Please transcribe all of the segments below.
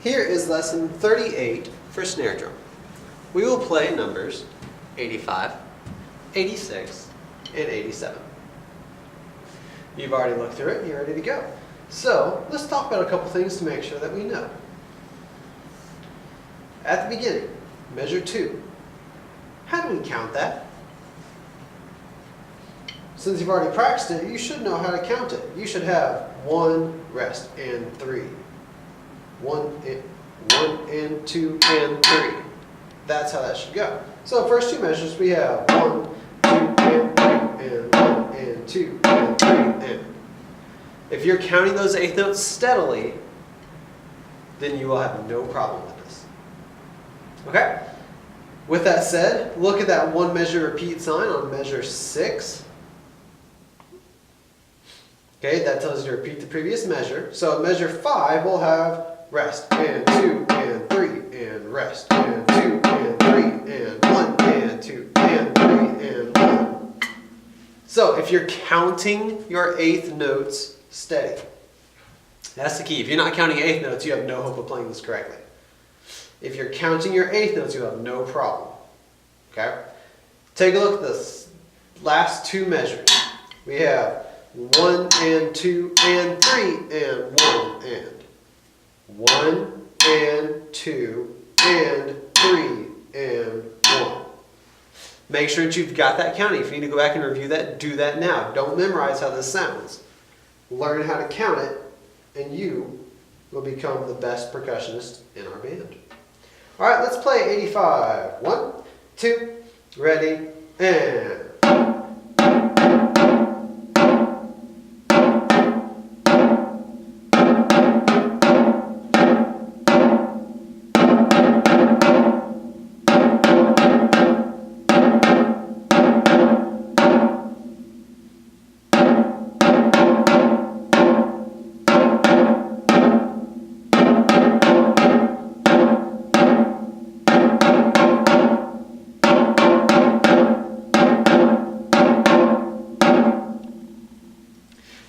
Here is lesson 38 for snare drum. We will play numbers 85, 86, and 87. You've already looked through it and you're ready to go. So let's talk about a couple things to make sure that we know. At the beginning, measure 2. How do we count that? Since you've already practiced it, you should know how to count it. You should have 1, rest, and 3. 1 and 2 and 3. That's how that should go. So first two measures we have 1, 2 and 3 and 1 and 2 and 3 and. If you're counting those eighth notes steadily, then you will have no problem with this. Okay? With that said, look at that one measure repeat sign on measure 6. Okay, that tells you to repeat the previous measure. So at measure 5, we'll have rest and 2 and 3 and rest and 2 and 3 and 1 and 2 and 3 and 1. So if you're counting your eighth notes steady, that's the key. If you're not counting eighth notes, you have no hope of playing this correctly. If you're counting your eighth notes, you have no problem. Okay? Take a look at this last two measures. We have 1 and 2 and 3 and 1 and. 1 and 2 and 3 and 1. Make sure that you've got that counting. If you need to go back and review that, do that now. Don't memorize how this sounds. Learn how to count it, and you will become the best percussionist in our band. All right, let's play 85. 1, 2, ready, and.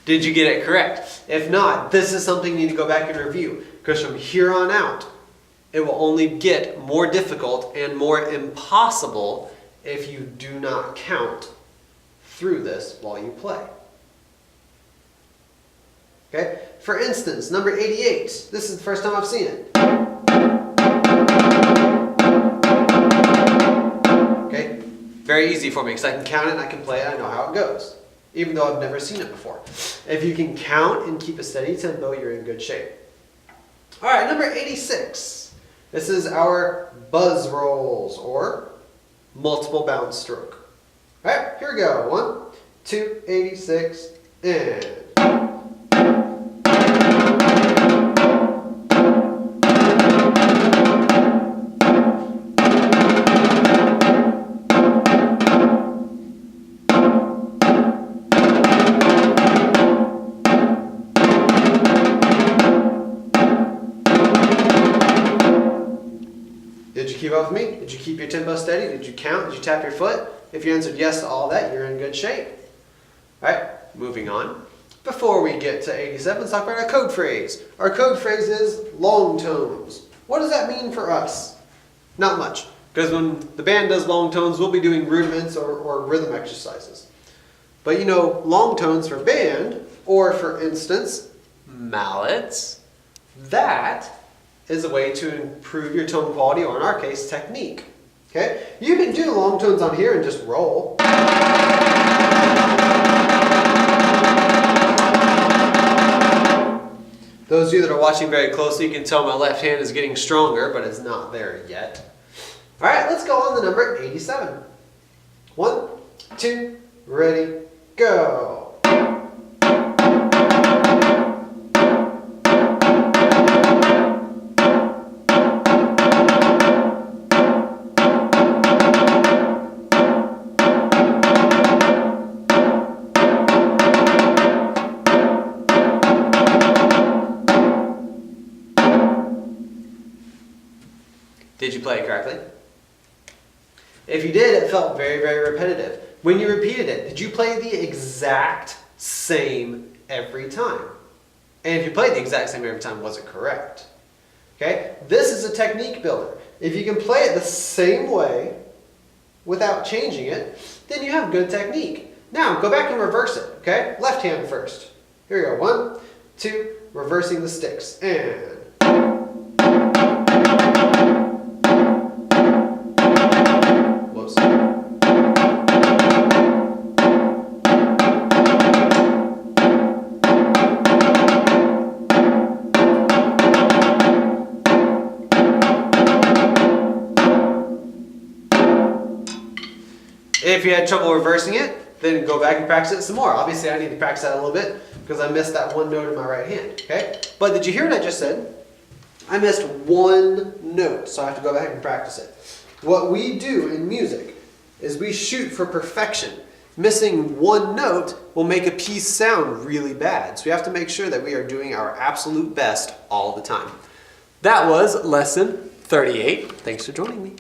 Did you get it correct? If not, this is something you need to go back and review, because from here on out, it will only get more difficult and more impossible if you do not count through this while you play. Okay? For instance, number 88. This is the first time I've seen it. Okay? Very easy for me because I can count it and I can play it. I know how it goes, even though I've never seen it before. If you can count and keep a steady tempo, you're in good shape. All right, number 86. This is our buzz rolls, or multiple bounce stroke. All right, here we go. 1, 2, 86, and. Did you keep up with me? Did you keep your tempo steady? Did you count? Did you tap your foot? If you answered yes to all that, you're in good shape. All right, moving on. Before we get to 87, let's talk about our code phrase. Our code phrase is long tones. What does that mean for us? Not much, because when the band does long tones, we'll be doing rudiments or rhythm exercises. But you know, long tones for band, or for instance, mallets, that is a way to improve your tone quality, or in our case, technique. Okay? You can do long tones on here and just roll. Those of you that are watching very closely, you can tell my left hand is getting stronger, but it's not there yet. All right, let's go on to number 87. 1, 2, ready, go. Did you play it correctly? If you did, it felt very, very repetitive. When you repeated it, did you play the exact same every time? And if you played the exact same every time, was it correct? Okay? This is a technique builder. If you can play it the same way without changing it, then you have good technique. Now, go back and reverse it, okay? Left hand first. Here we go. 1, 2, reversing the sticks. And whoops. If you had trouble reversing it, then go back and practice it some more. Obviously, I need to practice that a little bit because I missed that one note in my right hand, okay? But did you hear what I just said? I missed one note, so I have to go back and practice it. What we do in music is we shoot for perfection. Missing one note will make a piece sound really bad. So we have to make sure that we are doing our absolute best all the time. That was lesson 38. Thanks for joining me.